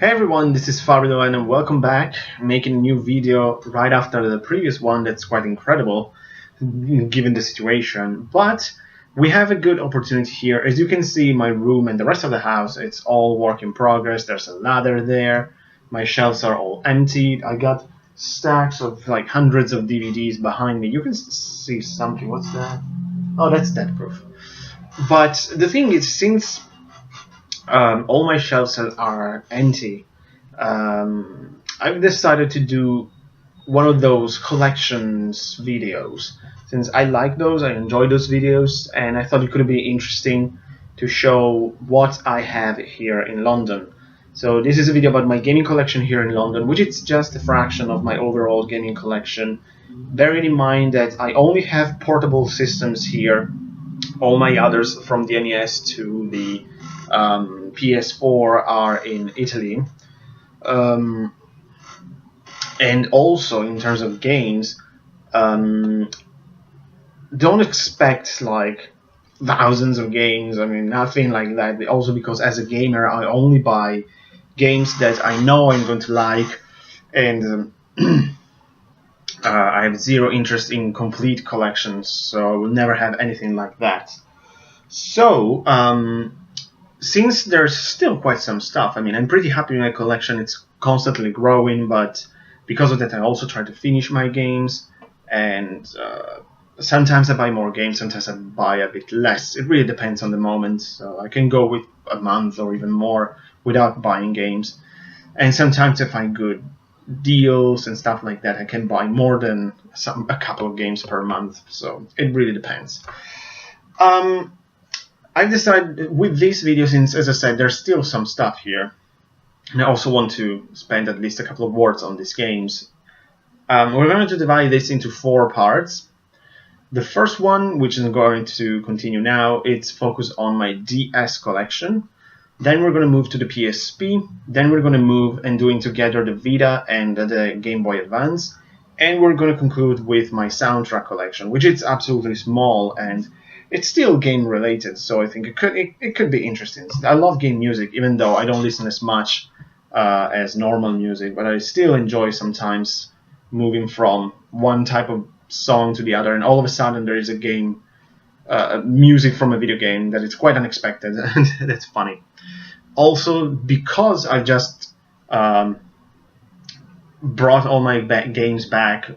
Hey everyone, this is Fabio and welcome back. Making a new video right after the previous one. That's quite incredible given the situation. But we have a good opportunity here. As you can see, my room and the rest of the house, it's all work in progress. There's a ladder there. My shelves are all emptied. I got stacks of like hundreds of DVDs behind me. You can see something. What's that? Oh, that's Death Proof. But the thing is, since all my shelves are empty, I've decided to do one of those collections videos. Since I like those, I enjoy those videos, and I thought it could be interesting to show what I have here in London. So this is a video about my gaming collection here in London, which is just a fraction of my overall gaming collection. Bearing in mind that I only have portable systems here. All my others, from the NES to the PS4, are in Italy. And also in terms of games, don't expect like thousands of games. I mean, nothing like that. Also because as a gamer, I only buy games that I know I'm going to like, and I have zero interest in complete collections, so I will never have anything like that. So since there's still quite some stuff, I mean, I'm pretty happy with my collection. It's constantly growing, but because of that, I also try to finish my games, and sometimes I buy more games, sometimes I buy a bit less. It really depends on the moment. So I can go with a month or even more without buying games, and sometimes I find good deals and stuff like that, I can buy more than a couple of games per month. So it really depends. I've decided with this video, since as I said, there's still some stuff here, and I also want to spend at least a couple of words on these games. We're going to divide this into 4 parts. The first one, which is going to continue now, it's focused on my DS collection. Then we're going to move to the PSP. Then we're going to move and doing together the Vita and the Game Boy Advance. And we're going to conclude with my soundtrack collection, which is absolutely small and it's still game related. So I think it could be interesting. I love game music, even though I don't listen as much as normal music, but I still enjoy sometimes moving from one type of song to the other, and all of a sudden there is a game music from a video game that is quite unexpected, and that's funny. Also, because I just brought all my games back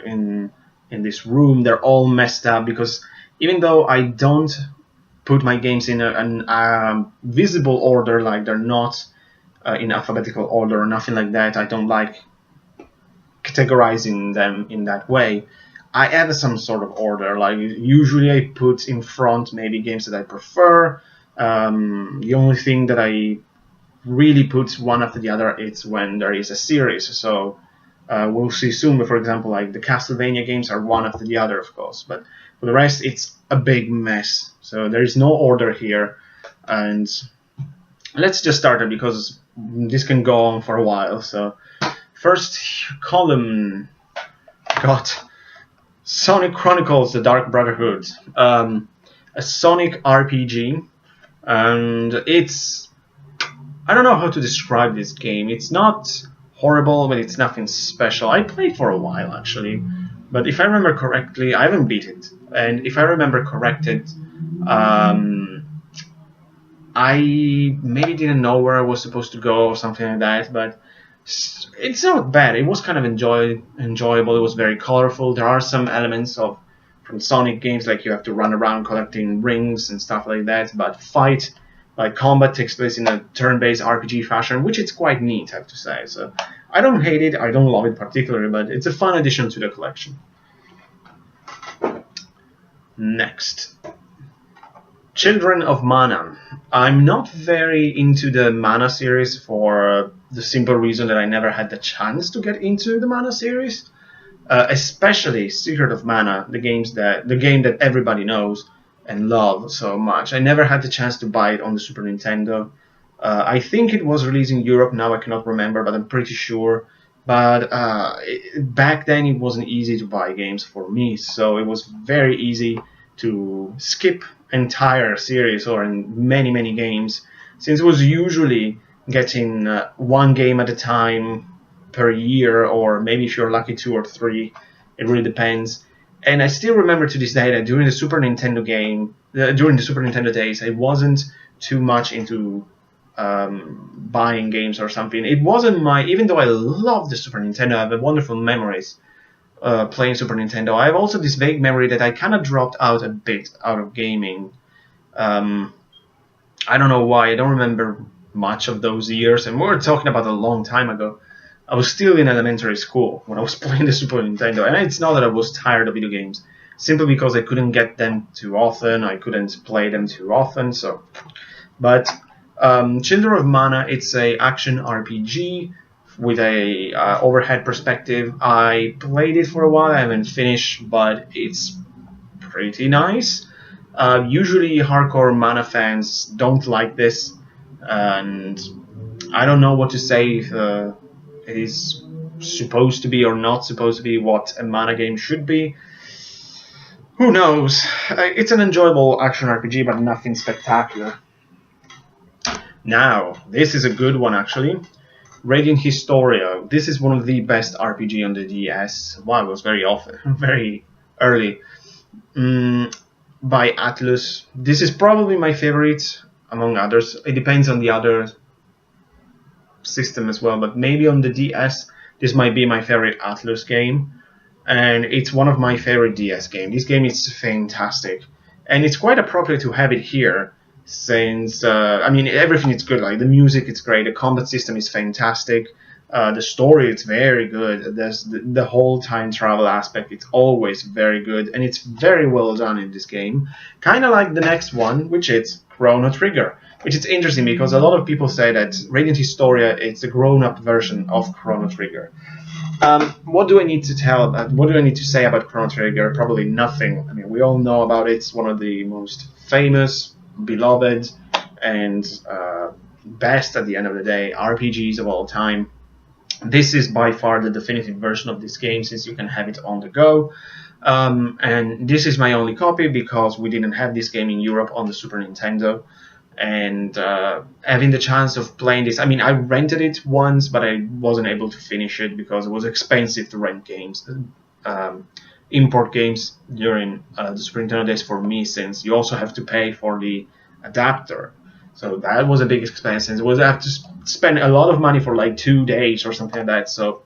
in this room, they're all messed up, because even though I don't put my games in a visible order, like they're not in alphabetical order or nothing like that, I don't like categorizing them in that way. I add some sort of order, like usually I put in front maybe games that I prefer. The only thing that I really put one after the other is when there is a series. So we'll see soon, but for example, like the Castlevania games are one after the other, of course, but for the rest it's a big mess. So there is no order here, and let's just start it because this can go on for a while. So first column got Sonic Chronicles: The Dark Brotherhood, a Sonic RPG, and it's, I don't know how to describe this game. It's not horrible, but it's nothing special. I played for a while actually, but if I remember correctly, I haven't beat it, and if I remember correctly, I maybe didn't know where I was supposed to go or something like that, but it's not bad. It was kind of enjoyable. It was very colorful. There are some elements from Sonic games, like you have to run around collecting rings and stuff like that, but combat takes place in a turn-based RPG fashion, which is quite neat, I have to say. So I don't hate it, I don't love it particularly, but it's a fun addition to the collection. Next, Children of Mana. I'm not very into the Mana series for the simple reason that I never had the chance to get into the Mana series, especially Secret of Mana, the game that everybody knows and love so much. I never had the chance to buy it on the Super Nintendo. I think it was released in Europe, now I cannot remember, but I'm pretty sure. But back then it wasn't easy to buy games for me, so it was very easy to skip entire series or in many games, since it was usually getting one game at a time per year, or maybe if you're lucky 2 or 3. It really depends. And I still remember to this day that during the Super Nintendo days, I wasn't too much into buying games or something. It wasn't even though I love the Super Nintendo, I have wonderful memories playing Super Nintendo. I have also this vague memory that I kind of dropped out a bit out of gaming. I don't know why. I don't remember much of those years, and we're talking about a long time ago. I was still in elementary school when I was playing the Super Nintendo, and it's not that I was tired of video games, simply because I couldn't get them too often. I couldn't play them too often. So, but Children of Mana, it's a action RPG with a overhead perspective. I played it for a while. I haven't finished, but it's pretty nice. Usually hardcore Mana fans don't like this, and I don't know what to say if it is supposed to be or not supposed to be what a Mana game should be. Who knows? It's an enjoyable action RPG, but nothing spectacular. Now, this is a good one actually. Radiant Historia. This is one of the best RPG on the DS. Wow, it was very early. By Atlus. This is probably my favorite among others. It depends on the other system as well, but maybe on the DS this might be my favorite Atlus game, and it's one of my favorite DS games. This game is fantastic, and it's quite appropriate to have it here since I mean everything is good. Like the music, it's great. The combat system is fantastic. The story, it's very good. There's the whole time travel aspect, it's always very good, and it's very well done in this game. Kind of like the next one, which is Chrono Trigger, which is interesting because a lot of people say that Radiant Historia it's a grown-up version of Chrono Trigger. What do I need to say about Chrono Trigger? Probably nothing. I mean, we all know about it. It's one of the most famous, beloved, and best at the end of the day RPGs of all time. This is by far the definitive version of this game, since you can have it on the go. And this is my only copy because we didn't have this game in Europe on the Super Nintendo. And having the chance of playing this, I mean, I rented it once, but I wasn't able to finish it because it was expensive to rent games, import games during the Super Nintendo days for me, since you also have to pay for the adapter. So that was a big expense, and I have to spend a lot of money for like 2 days or something like that. So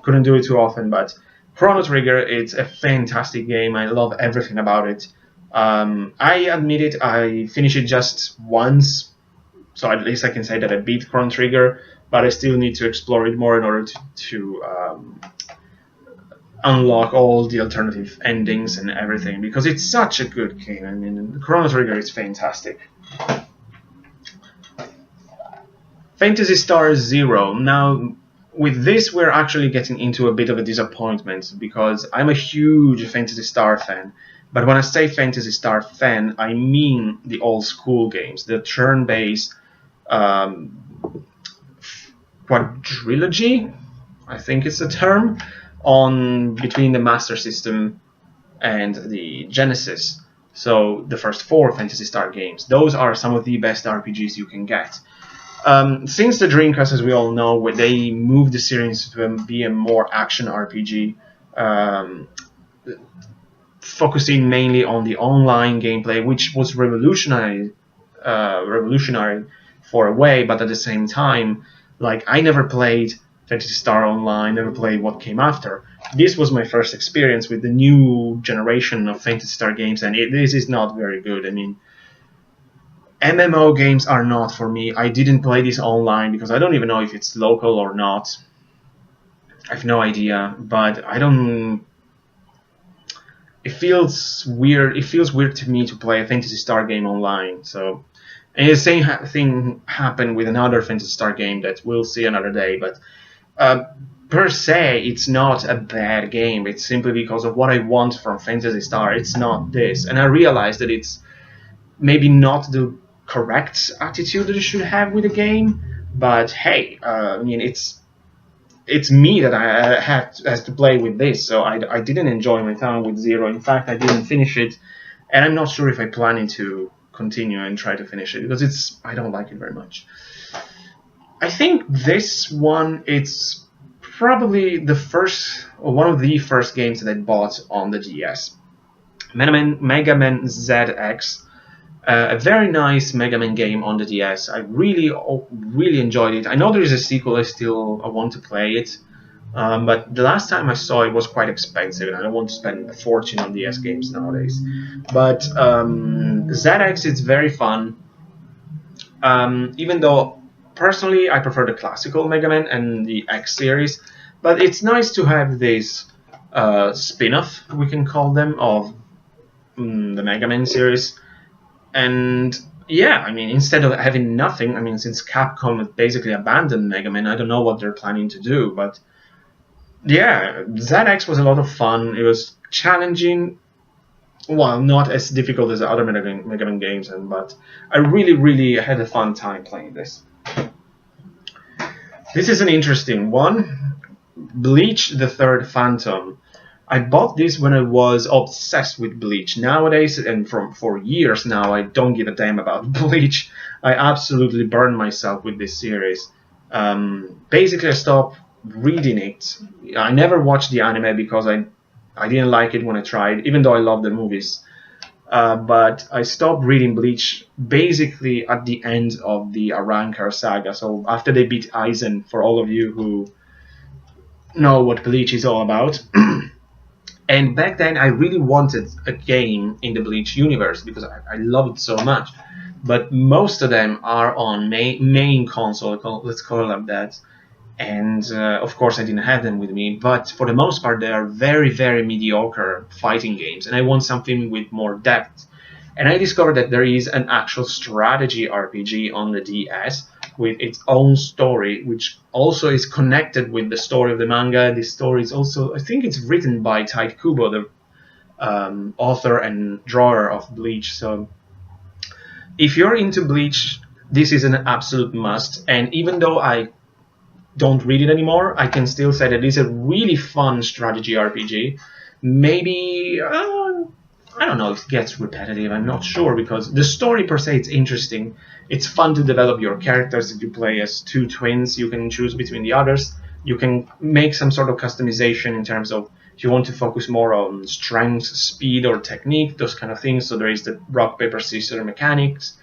couldn't do it too often. But Chrono Trigger, it's a fantastic game. I love everything about it. I admit it, I finished it just once, so at least I can say that I beat Chrono Trigger. But I still need to explore it more in order to unlock all the alternative endings and everything, because it's such a good game. I mean, Chrono Trigger is fantastic. Phantasy Star Zero. Now, with this, we're actually getting into a bit of a disappointment because I'm a huge Phantasy Star fan. But when I say Phantasy Star fan, I mean the old school games, the turn-based quadrilogy, I think it's the term, on between the Master System and the Genesis. So the first 4 Phantasy Star games. Those are some of the best RPGs you can get. Since the Dreamcast, as we all know, they moved the series to be a more action RPG, focusing mainly on the online gameplay, which was revolutionary for a way, but at the same time, like, I never played Phantasy Star Online, never played what came after. This was my first experience with the new generation of Phantasy Star games, and this is not very good. I mean, MMO games are not for me. I didn't play this online because I don't even know if it's local or not. I have no idea, but I don't... It feels weird. It feels weird to me to play a Phantasy Star game online. So, and the same thing happened with another Phantasy Star game that we'll see another day. But per se, it's not a bad game. It's simply because of what I want from Phantasy Star. It's not this, and I realized that it's maybe not the correct attitude that you should have with a game. But hey, I mean, it's me that I has to play with this, so I didn't enjoy my time with Zero. In fact, I didn't finish it, and I'm not sure if I'm planning to continue and try to finish it because I don't like it very much. I think this one, it's probably the first, or one of the first games that I bought on the DS. Mega Man ZX, a very nice Mega Man game on the DS. I really enjoyed it. I know there is a sequel. I want to play it, but the last time I saw it was quite expensive, and I don't want to spend a fortune on DS games nowadays. But ZX, it's very fun. Even though personally I prefer the classical Mega Man and the X series, but it's nice to have this spin-off, we can call them, of the Mega Man series. And yeah, I mean, instead of having nothing, I mean, since Capcom basically abandoned Mega Man, I don't know what they're planning to do, but yeah, ZX was a lot of fun. It was challenging, well, not as difficult as the other Mega Man games, but I really had a fun time playing this. This is an interesting one. Bleach the Third Phantom. I bought this when I was obsessed with Bleach. Nowadays, and for years now, I don't give a damn about Bleach. I absolutely burned myself with this series. Basically, I stopped reading it. I never watched the anime because I didn't like it when I tried, even though I love the movies. But I stopped reading Bleach basically at the end of the Arrancar saga. So after they beat Aizen, for all of you who know what Bleach is all about. And back then I really wanted a game in the Bleach universe because I love it so much. But most of them are on main console, let's call them that. And of course I didn't have them with me, but for the most part they are very mediocre fighting games, and I want something with more depth. And I discovered that there is an actual strategy RPG on the DS with its own story, which also is connected with the story of the manga. This story is also, I think it's written by Tite Kubo, the author and drawer of Bleach. So if you're into Bleach, this is an absolute must. And even though I don't read it anymore, I can still say that it is a really fun strategy RPG. Maybe, I don't know if it gets repetitive, I'm not sure, because the story per se is interesting. It's fun to develop your characters. If you play as two twins, you can choose between the others. You can make some sort of customization in terms of if you want to focus more on strength, speed, or technique, those kind of things. So there is the rock, paper, scissors mechanics.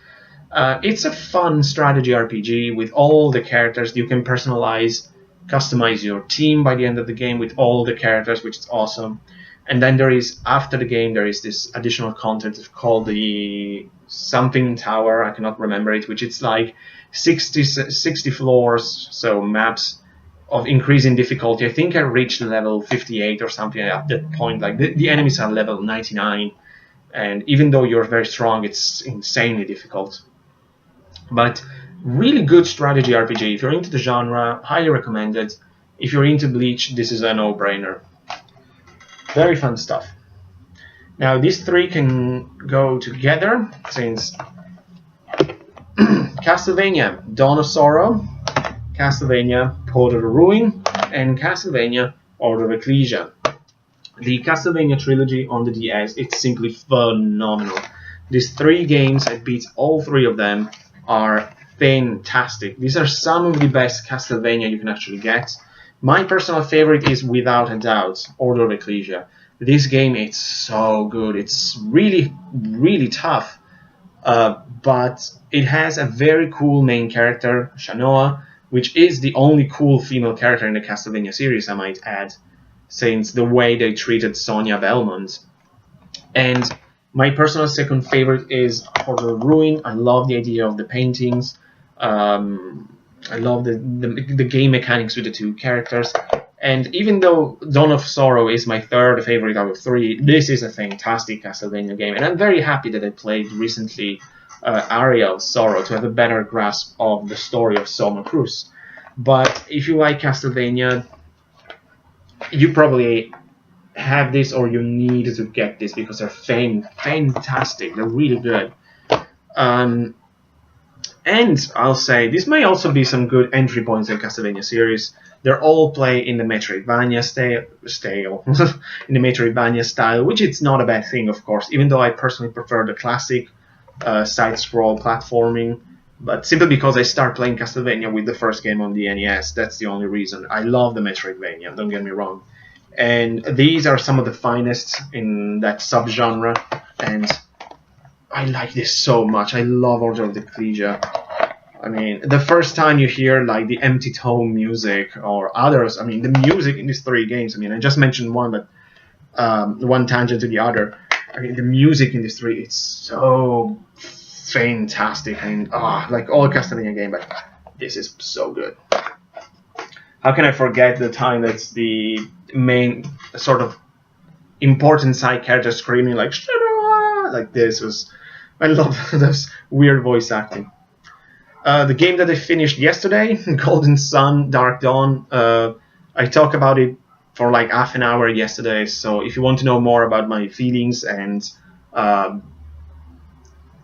It's a fun strategy RPG with all the characters. You can personalize, customize your team by the end of the game with all the characters, which is awesome. And then there is, after the game, there is this additional content called the something tower. I cannot remember it, which it's like 60 floors, so maps of increasing difficulty. I think I reached level 58 or something at that point. Like the enemies are level 99, and even though you're very strong, it's insanely difficult. But really good strategy RPG. If you're into the genre, highly recommended. If you're into Bleach, this is a no-brainer. Very fun stuff. Now these three can go together, since Castlevania Dawn of Sorrow, Castlevania Port of the Ruin, and Castlevania Order of Ecclesia. The Castlevania trilogy on the DS, it's simply phenomenal. These three games, I beat all three of them, are fantastic. These are some of the best Castlevania you can actually get. My personal favorite is without a doubt Order of Ecclesia. This game, it's so good. It's really tough, but it has a very cool main character, Shanoa, which is the only cool female character in the Castlevania series, I might add, since the way they treated Sonia Belmont. And my personal second favorite is Order of Ruin. I love the idea of the paintings. I love the game mechanics with the two characters. And even though Dawn of Sorrow is my third favorite out of three, this is a fantastic Castlevania game. And I'm very happy that I played recently Aria of Sorrow to have a better grasp of the story of Soma Cruz. But if you like Castlevania, you probably have this, or you need to get this, because they're fantastic. They're really good. And I'll say this may also be some good entry points in Castlevania series. They're all play in the Metroidvania style, in the Metroidvania style, which it's not a bad thing, of course. Even though I personally prefer the classic side-scroll platforming, but simply because I started playing Castlevania with the first game on the NES. That's the only reason. I love the Metroidvania, don't get me wrong. And these are some of the finest in that subgenre, and I like this so much. I love Order of the Ecclesia. I mean, the first time you hear like the empty tone music or others, I mean, the music in these three games, I mean, I just mentioned one, but one tangent to the other. I mean, the music in these three, it's so fantastic. I mean, like all Castlevania game, but this is so good. How can I forget the time that's the main sort of important side character screaming like this was, I love this weird voice acting. The game that I finished yesterday, Golden Sun Dark Dawn, I talked about it for like half an hour yesterday, so if you want to know more about my feelings and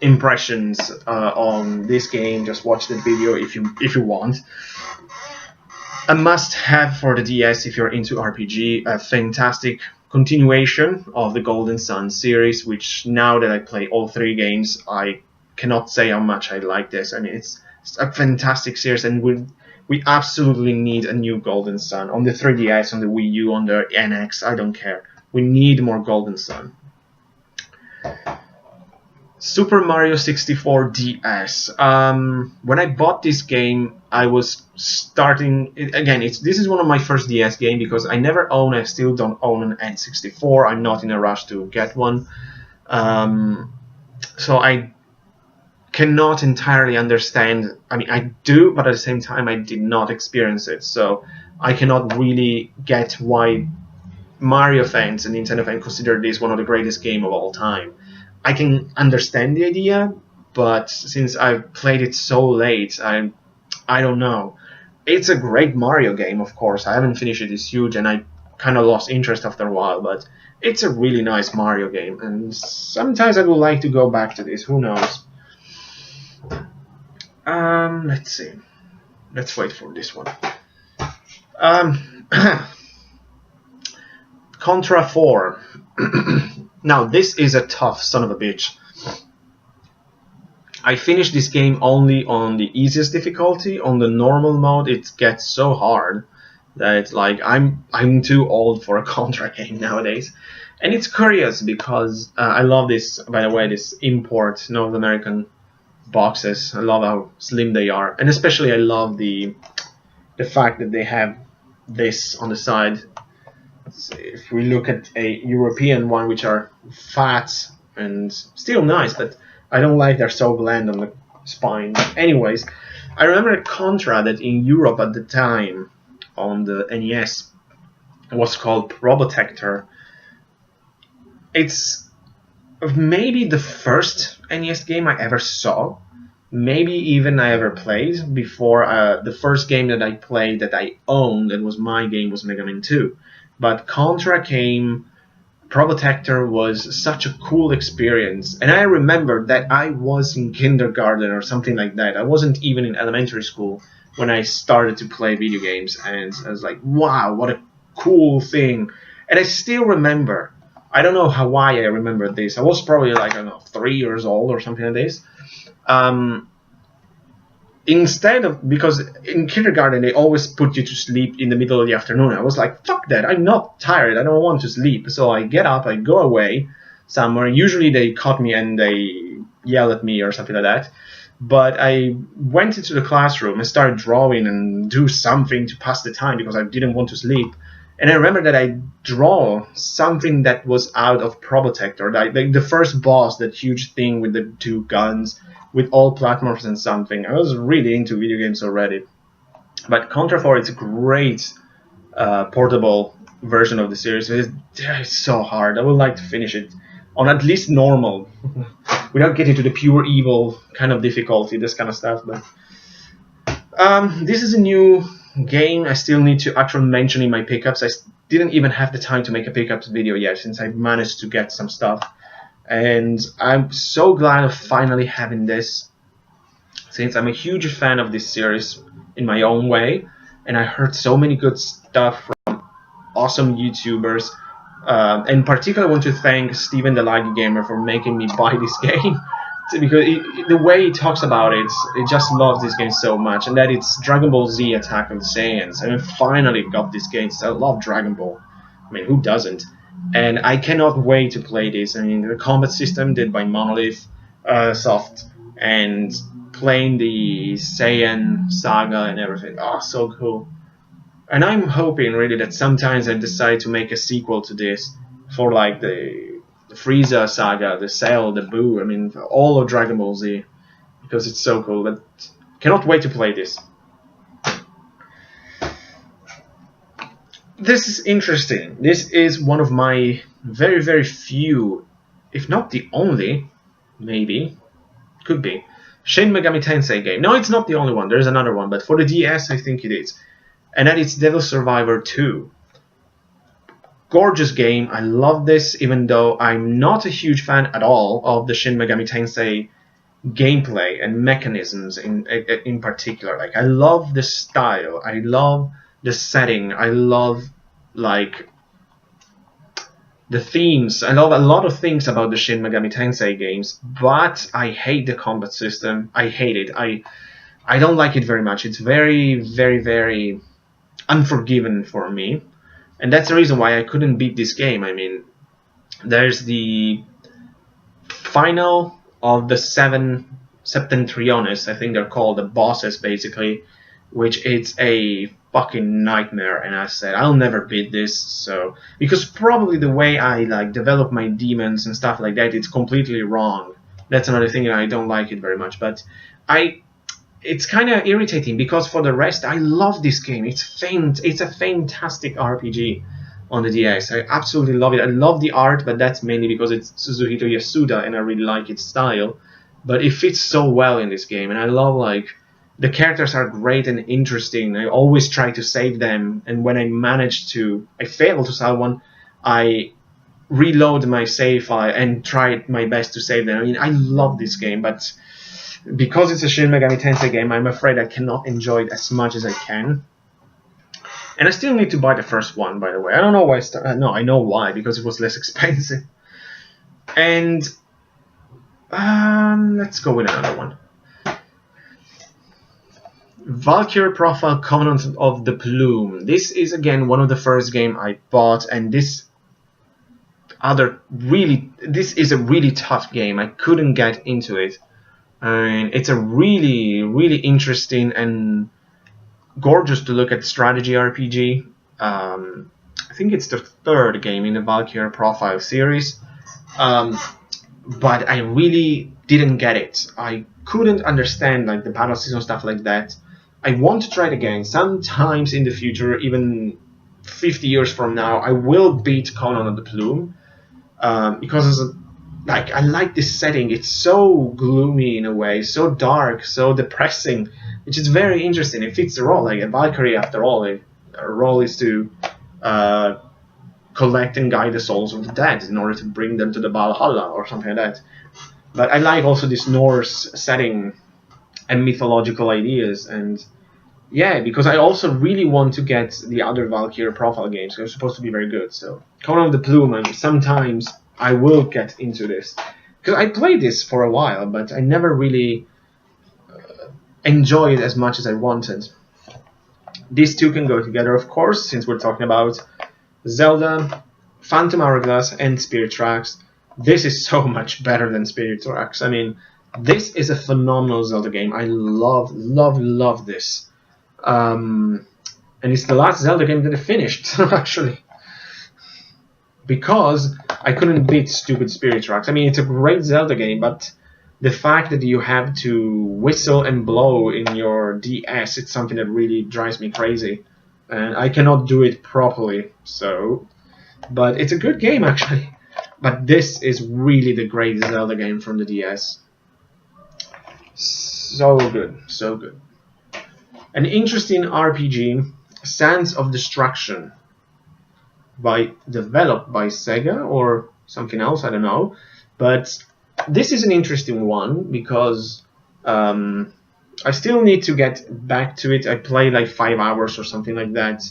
impressions on this game, just watch the video if you want. A must-have for the DS if you're into RPG, a fantastic continuation of the Golden Sun series, which now that I play all three games, I cannot say how much I like this. I mean, it's a fantastic series, and we absolutely need a new Golden Sun on the 3DS, on the Wii U, on the NX. I don't care. We need more Golden Sun. Super Mario 64 DS. When I bought this game, I was starting again. This is one of my first DS game because I never own. I still don't own an N64. I'm not in a rush to get one. So I cannot entirely understand. I mean, I do, but at the same time, I did not experience it. So I cannot really get why Mario fans and Nintendo fans consider this one of the greatest games of all time. I can understand the idea, but since I've played it so late, I don't know. It's a great Mario game, of course. I haven't finished it. It's huge, and I kind of lost interest after a while, but it's a really nice Mario game, and sometimes I would like to go back to this. Who knows? Let's see. Let's wait for this one. Contra 4. Now, this is a tough son of a bitch. I finished this game only on the easiest difficulty. On the normal mode, it gets so hard that like I'm too old for a Contra game nowadays. And it's curious because I love this, by the way, this import North American boxes. I love how slim they are, and especially I love the fact that they have this on the side. If we look at a European one, which are fat and still nice, but I don't like they're so bland on the spine. Anyways, I remember Contra that in Europe at the time on the NES was called Probotector. It's maybe the first NES game I ever saw, maybe even I ever played before. The first game that I played that I owned that was my game was Mega Man 2. But Contra came, Probotector was such a cool experience. And I remember that I was in kindergarten or something like that. I wasn't even in elementary school when I started to play video games. And I was like, wow, what a cool thing. And I still remember, I don't know why I remember this. I was probably like, I don't know, 3 years old or something like this. Instead of, because in kindergarten they always put you to sleep in the middle of the afternoon. I was like, fuck that, I'm not tired, I don't want to sleep. So I get up, I go away somewhere. Usually they caught me and they yell at me or something like that. But I went into the classroom and started drawing and do something to pass the time because I didn't want to sleep. And I remember that I draw something that was out of Probotector, like the first boss, that huge thing with the two guns, with all platforms and something. I was really into video games already. But Contra 4 is a great portable version of the series. It's so hard. I would like to finish it on at least normal, without getting to the pure evil kind of difficulty, this kind of stuff. But this is a new game. I still need to actually mention in my pickups. I didn't even have the time to make a pickups video yet, since I managed to get some stuff. And I'm so glad of finally having this, since I'm a huge fan of this series in my own way, and I heard so many good stuff from awesome YouTubers. And particularly I want to thank Steven the Laggy Gamer for making me buy this game, because the way he talks about it, he just loves this game so much, and that it's Dragon Ball Z Attack of the Saiyans. I mean, finally got this game. So I love Dragon Ball. I mean, who doesn't? And I cannot wait to play this. I mean, the combat system did by Monolith Soft, and playing the Saiyan saga and everything. Oh, so cool. And I'm hoping really that sometimes I decide to make a sequel to this for like the Frieza saga, the Cell, the Buu. I mean, all of Dragon Ball Z, because it's so cool. But cannot wait to play this. This is interesting. This is one of my very, very few, if not the only, maybe, could be, Shin Megami Tensei game. No, it's not the only one. There's another one, but for the DS, I think it is. And that is Devil Survivor 2. Gorgeous game. I love this, even though I'm not a huge fan at all of the Shin Megami Tensei gameplay and mechanisms in particular. Like, I love the style. I love the setting. I love like the themes. I love a lot of things about the Shin Megami Tensei games, but I hate the combat system. I hate it. I don't like it very much. It's very, very, very unforgiving for me, and that's the reason why I couldn't beat this game. I mean, there's the final of the 7 Septentriones, I think they're called, the bosses basically, which it's a fucking nightmare, and I said I'll never beat this. So because probably the way I like develop my demons and stuff like that, it's completely wrong. That's another thing, and I don't like it very much. But it's kind of irritating, because for the rest I love this game. It's a fantastic RPG on the DS. I absolutely love it. I love the art, but that's mainly because it's Suzuhito Yasuda and I really like its style. But it fits so well in this game, and I love like the characters are great and interesting. I always try to save them, and when I fail to save one, I reload my save file and try my best to save them. I mean, I love this game, but because it's a Shin Megami Tensei game, I'm afraid I cannot enjoy it as much as I can. And I still need to buy the first one, by the way. I don't know why. No, I know why, because it was less expensive. And let's go with another one. Valkyrie Profile Covenant of the Plume. This is again one of the first game I bought, and this is a really tough game. I couldn't get into it. And it's a really, really interesting and gorgeous to look at strategy RPG. I think it's the 3rd game in the Valkyrie Profile series. But I really didn't get it. I couldn't understand like the battle system, stuff like that. I want to try it again. Sometimes in the future, even 50 years from now, I will beat Conan of the Plume, because I like this setting. It's so gloomy in a way, so dark, so depressing, which is very interesting. It fits the role. Like a Valkyrie, after all, her role is to collect and guide the souls of the dead in order to bring them to the Valhalla or something like that. But I like also this Norse setting and mythological ideas, and yeah, because I also really want to get the other Valkyrie Profile games. They're supposed to be very good. So Conan of the Plume, and sometimes I will get into this, because I played this for a while, but I never really enjoyed it as much as I wanted. These two can go together, of course, since we're talking about Zelda, Phantom Hourglass, and Spirit Tracks. This is so much better than Spirit Tracks. I mean, this is a phenomenal Zelda game. I love, love, love this. And it's the last Zelda game that I finished, actually. Because I couldn't beat stupid Spirit Tracks. I mean, it's a great Zelda game, but the fact that you have to whistle and blow in your DS, it's something that really drives me crazy. And I cannot do it properly, so... But it's a good game, actually. But this is really the great Zelda game from the DS. So good, so good. An interesting RPG, Sands of Destruction, developed by Sega or something else, I don't know. But this is an interesting one because I still need to get back to it. I played like 5 hours or something like that.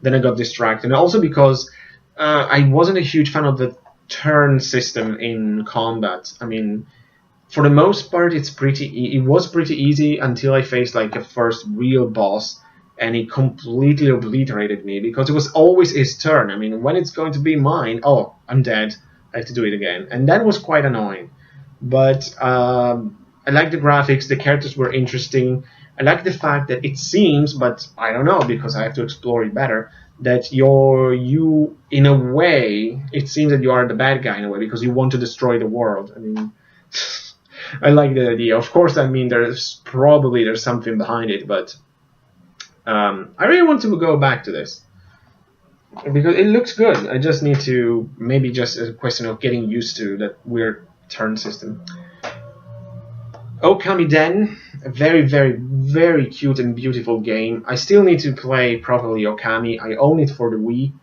Then I got distracted. And also because I wasn't a huge fan of the turn system in combat. I mean, For the most part, it was pretty easy until I faced like a first real boss, and he completely obliterated me because it was always his turn. I mean, when it's going to be mine, oh, I'm dead. I have to do it again, and that was quite annoying. But I like the graphics. The characters were interesting. I like the fact that it seems, but I don't know because I have to explore it better, that you in a way it seems that you are the bad guy in a way because you want to destroy the world. I mean, I like the idea. Of course, I mean there's something behind it, but I really want to go back to this because it looks good. I just need to maybe just a question of getting used to that weird turn system. Okami Den, a very, very, very cute and beautiful game. I still need to play properly Okami. I own it for the Wii,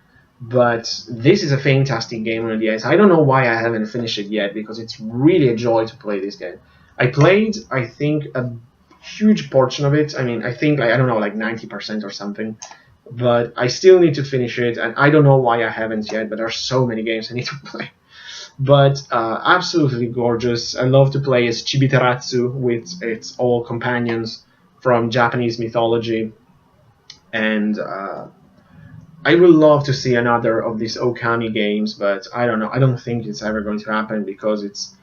but this is a fantastic game on the DS. I don't know why I haven't finished it yet, because it's really a joy to play this game. I played, I think, a huge portion of it. I mean, I think, I don't know, like 90% or something. But I still need to finish it, and I don't know why I haven't yet, but there are so many games I need to play. But absolutely gorgeous. I love to play as Chibi-Taratsu with its all companions from Japanese mythology. And I would love to see another of these Okami games, but I don't know. I don't think it's ever going to happen because it's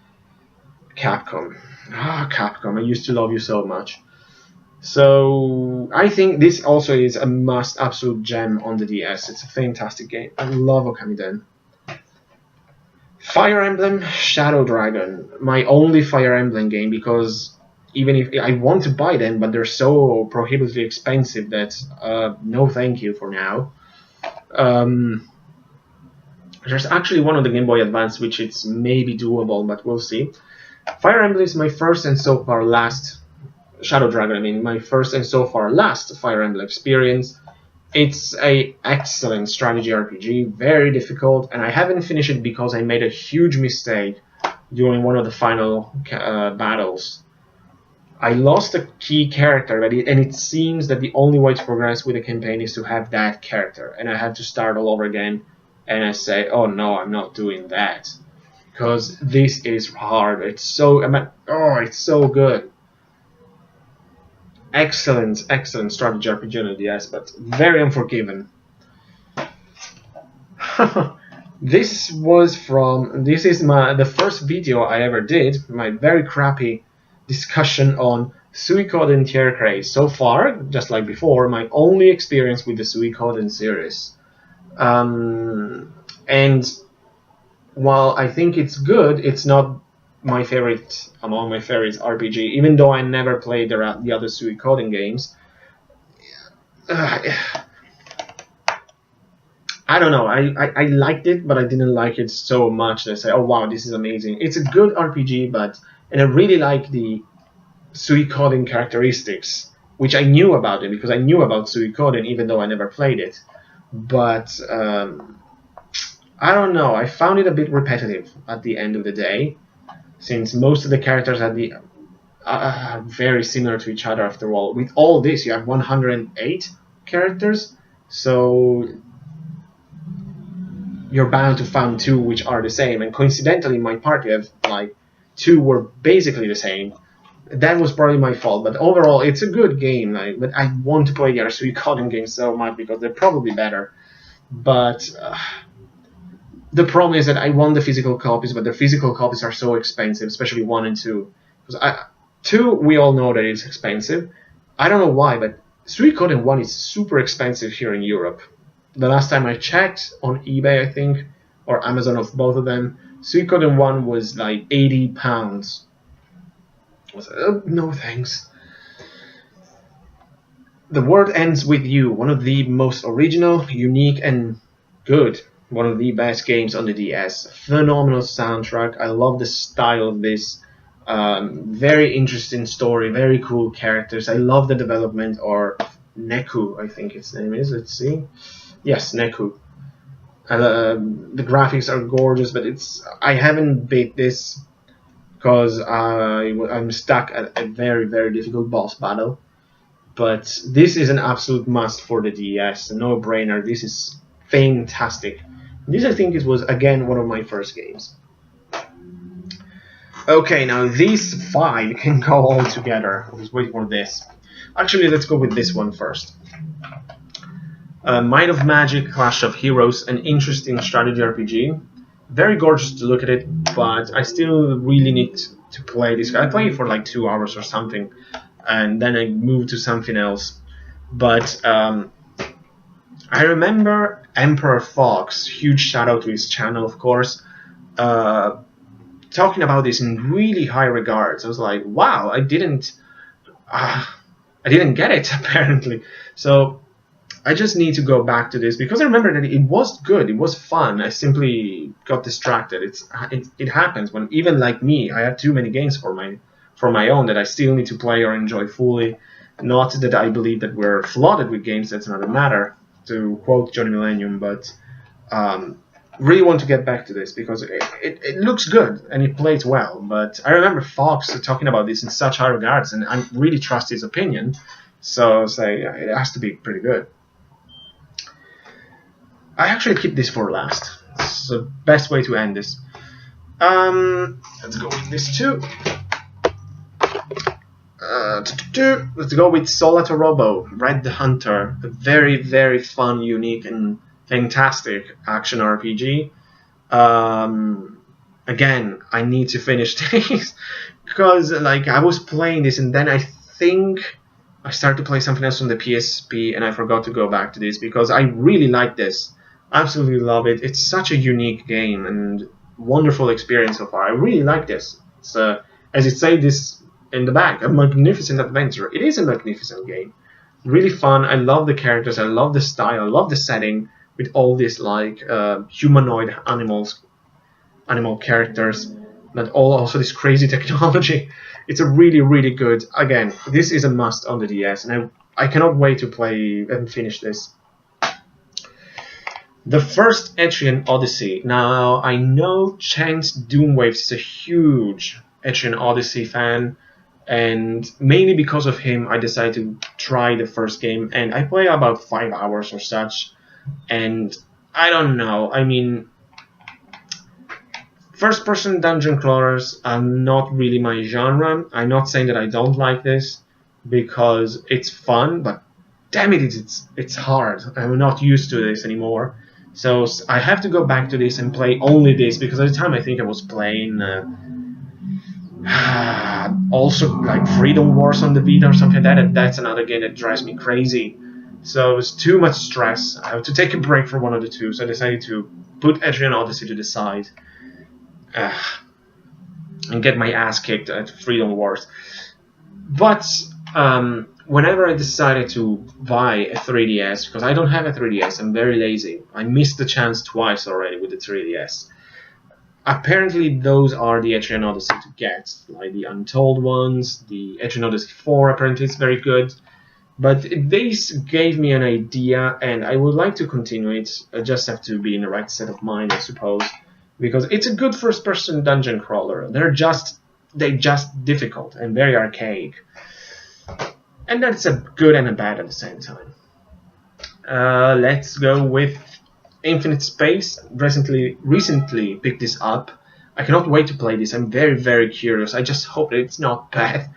Capcom. Ah, Capcom. I used to love you so much. So I think this also is a must, absolute gem on the DS. It's a fantastic game. I love Okami Den. Fire Emblem Shadow Dragon, my only Fire Emblem game, because even if I want to buy them, but they're so prohibitively expensive that no thank you for now. There's actually one on the Game Boy Advance which it's maybe doable, but we'll see. Fire Emblem is my first and so far last Shadow Dragon, I mean, my first and so far last Fire Emblem experience. It's a excellent strategy RPG, very difficult, and I haven't finished it because I made a huge mistake during one of the final battles. I lost a key character, and it seems that the only way to progress with the campaign is to have that character, and I had to start all over again, and I say, oh no, I'm not doing that, because this is hard. It's so, it's so good. Excellent strategy RPG on the DS, but very unforgiving. This is the first video I ever did, my very crappy discussion on Suikoden Tierkreis. So far, just like before, my only experience with the Suikoden series. And while I think it's good, it's not my favorite among my favorites RPG, even though I never played the other Suikoden games. I don't know, I liked it, but I didn't like it so much that I say, oh wow, this is amazing. It's a good RPG, and I really like the Suikoden characteristics, which I knew about it, because I knew about Suikoden even though I never played it. But I don't know, I found it a bit repetitive at the end of the day, since most of the characters are very similar to each other after all. With all this, you have 108 characters, so you're bound to find 2 which are the same. And coincidentally, my party have like 2 were basically the same. That was probably my fault, but overall, it's a good game. But I want to play the other Suikoden games so much because they're probably better. But the problem is that I want the physical copies, but the physical copies are so expensive, especially 1 and 2. Because 2, we all know that it's expensive. I don't know why, but Suikoden 1 is super expensive here in Europe. The last time I checked on eBay, I think, or Amazon, of both of them, Suikoden 1 was like £80. I was like, oh, no thanks. The World Ends With You, one of the most original, unique, and good. One of the best games on the DS. Phenomenal soundtrack. I love the style of this. Very interesting story. Very cool characters. I love the development, or Neku, I think its name is. Let's see. Yes, Neku. The graphics are gorgeous, but I haven't beat this because I'm stuck at a very, very difficult boss battle. But this is an absolute must for the DS. A no-brainer. This is fantastic. This, I think, it was again one of my first games. Okay, now these 5 can go all together. I was waiting for this. Actually, let's go with this one first. Might of Magic, Clash of Heroes, an interesting strategy RPG. Very gorgeous to look at it, but I still really need to play this. I played it for like 2 hours or something, and then I moved to something else. But I remember Emperor Fox, huge shout out to his channel, of course, talking about this in really high regards. I was like, wow, I didn't get it apparently. So I just need to go back to this because I remember that it was good, it was fun. I simply got distracted. It happens when even like me, I have too many games for my own that I still need to play or enjoy fully. Not that I believe that we're flooded with games. That's another matter. To quote Johnny Millennium, but really want to get back to this because it looks good and it plays well. But I remember Fox talking about this in such high regards, and I really trust his opinion. So say it has to be pretty good. I actually keep this for last. It's the best way to end this. Let's go with this too. Let's go with Solitaire Robo, Red the Hunter. A very, very fun, unique, and fantastic action RPG. Again, I need to finish this because like I was playing this and then I think I started to play something else on the PSP and I forgot to go back to this because I really like this. Absolutely love it. It's such a unique game and wonderful experience so far. I really like this. It's as it say this in the back, a magnificent adventure. It is a magnificent game. Really fun. I love the characters. I love the style. I love the setting with all these like humanoid animal characters, but also this crazy technology. It's a really, really good. Again, this is a must on the DS, and I cannot wait to play and finish this. The first Etrian Odyssey. Now, I know Chance Doomwaves is a huge Etrian Odyssey fan, and mainly because of him, I decided to try the first game, and I play about 5 hours or such, and I don't know, I mean, first-person dungeon crawlers are not really my genre. I'm not saying that I don't like this, because it's fun, but damn it, it's hard. I'm not used to this anymore. So I have to go back to this and play only this, because at the time I think I was playing also like Freedom Wars on the Vita or something like that, and that's another game that drives me crazy. So it's too much stress. I have to take a break from one of the two, so I decided to put Etrian Odyssey to the side and get my ass kicked at Freedom Wars. But whenever I decided to buy a 3DS, because I don't have a 3DS, I'm very lazy. I missed the chance twice already with the 3DS. Apparently those are the Etrian Odyssey to get, like the Untold ones, the Etrian Odyssey 4 apparently is very good. But this gave me an idea, and I would like to continue it. I just have to be in the right set of mind, I suppose, because it's a good first-person dungeon crawler. They're just difficult and very archaic. And that's a good and a bad at the same time. Let's go with Infinite Space. Recently picked this up. I cannot wait to play this. I'm very, very curious. I just hope that it's not bad,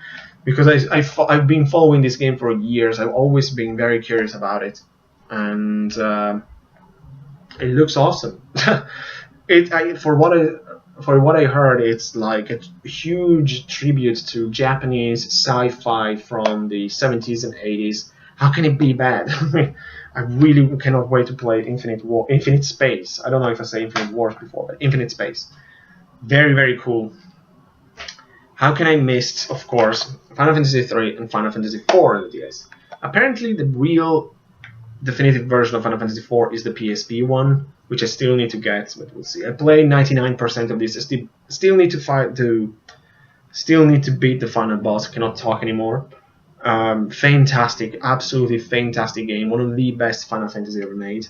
because I've been following this game for years. I've always been very curious about it, and it looks awesome. For what I heard, it's like a huge tribute to Japanese sci-fi from the 70s and 80s. How can it be bad? I really cannot wait to play Infinite Space. I don't know if I say Infinite Wars before, but Infinite Space. Very, very cool. How can I miss, of course, Final Fantasy III and Final Fantasy IV on the DS? Apparently, the real definitive version of Final Fantasy IV is the PSP one, which I still need to get, but we'll see. I played 99% of this. I still need to beat the final boss. I cannot talk anymore. Fantastic, absolutely fantastic game. One of the best Final Fantasy ever made.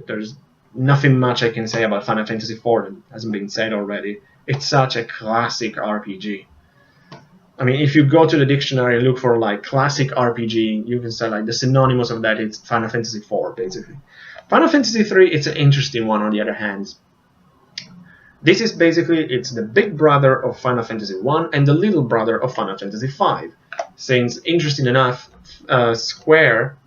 There's nothing much I can say about Final Fantasy IV that hasn't been said already. It's such a classic RPG. I mean, if you go to the dictionary and look for like classic RPG, you can say like the synonymous of that is Final Fantasy IV, basically. Final Fantasy III, it's an interesting one on the other hand. This is basically, it's the big brother of Final Fantasy 1 and the little brother of Final Fantasy 5. Since, interesting enough, Square,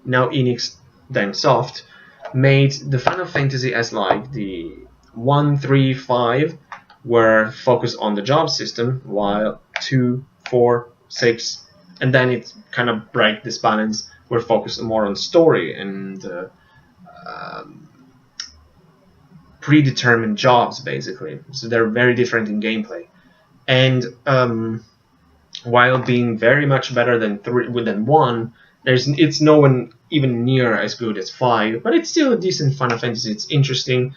now Enix, then Soft, made the Final Fantasy as like the 1, 3, 5 were focused on the job system, while 2, 4, 6, and then it kind of break this balance, we're focused more on story and predetermined jobs, basically. So they're very different in gameplay. And while being very much better than 1, it's no one even near as good as 5, but it's still a decent Final Fantasy. It's interesting.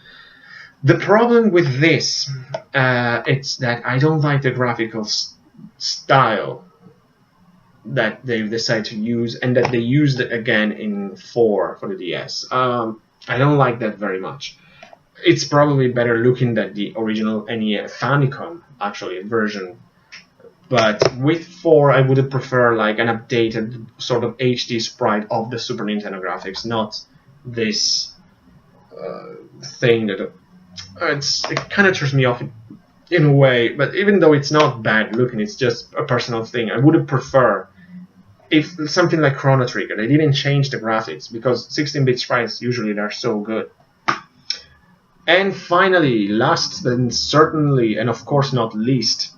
The problem with this, it's that I don't like the graphical style that they've decided to use, and that they used it again in 4 for the DS. I don't like that very much. It's probably better looking than the original NES Famicom actually version. But with 4, I would prefer like an updated sort of HD sprite of the Super Nintendo graphics, not this thing that it kind of turns me off in a way. But even though it's not bad looking, it's just a personal thing. I would prefer if something like Chrono Trigger, they didn't change the graphics, because 16-bit sprites usually they're so good. And finally, last and certainly, and of course not least,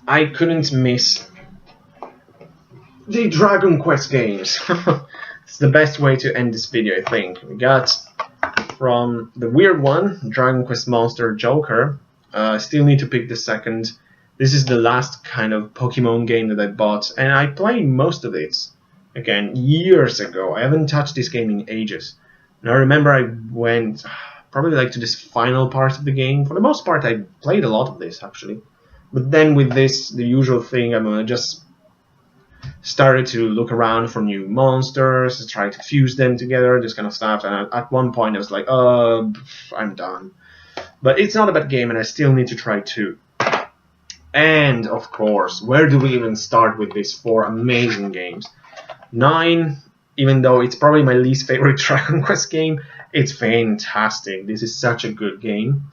I couldn't miss the Dragon Quest games. It's the best way to end this video, I think. We got from the weird one, Dragon Quest Monster Joker. Still need to pick the second. This is the last kind of Pokemon game that I bought, and I played most of it, again, years ago. I haven't touched this game in ages. And I remember I went probably like to this final part of the game. For the most part, I played a lot of this, actually. But then with this, the usual thing, I just started to look around for new monsters, try to fuse them together, this kind of stuff. And at one point, I was like, I'm done. But it's not a bad game, and I still need to try 2. And, of course, where do we even start with these 4 amazing games? 9, even though it's probably my least favorite Dragon Quest game, it's fantastic. This is such a good game.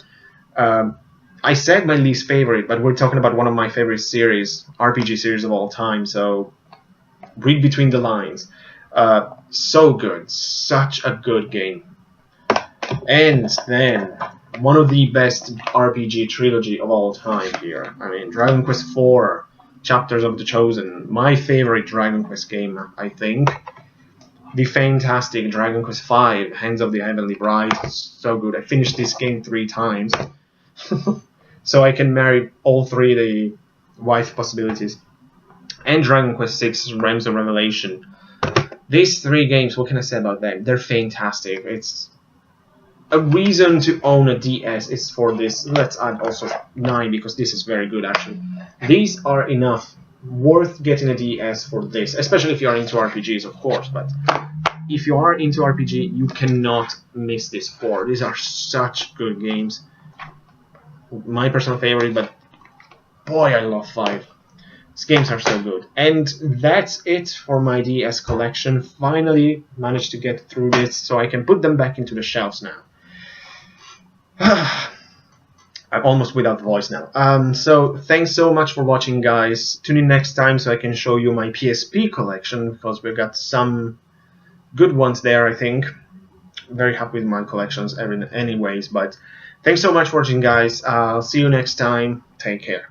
I said my least favorite, but we're talking about one of my favorite series, RPG series of all time, so read between the lines. So good. Such a good game. And then, one of the best RPG trilogy of all time here. I mean, Dragon Quest IV, Chapters of the Chosen, my favorite Dragon Quest game, I think. The fantastic Dragon Quest V, Hands of the Heavenly Bride, so good. I finished this game 3 times. So I can marry all 3 the wife possibilities. And Dragon Quest VI, Realms of Revelation. These 3 games, what can I say about them? They're fantastic. It's a reason to own a DS is for this. Let's add also 9, because this is very good actually. These are enough, worth getting a DS for this, especially if you are into RPGs, of course. But if you are into RPG, you cannot miss these 4. These are such good games. My personal favorite, but boy, I love 5. These games are so good. And that's it for my DS collection. Finally managed to get through this, so I can put them back into the shelves now. I'm almost without voice now. So thanks so much for watching, guys. Tune in next time so I can show you my PSP collection, because we've got some good ones there, I think. I'm very happy with my collections anyways, but thanks so much for watching, guys. I'll see you next time. Take care.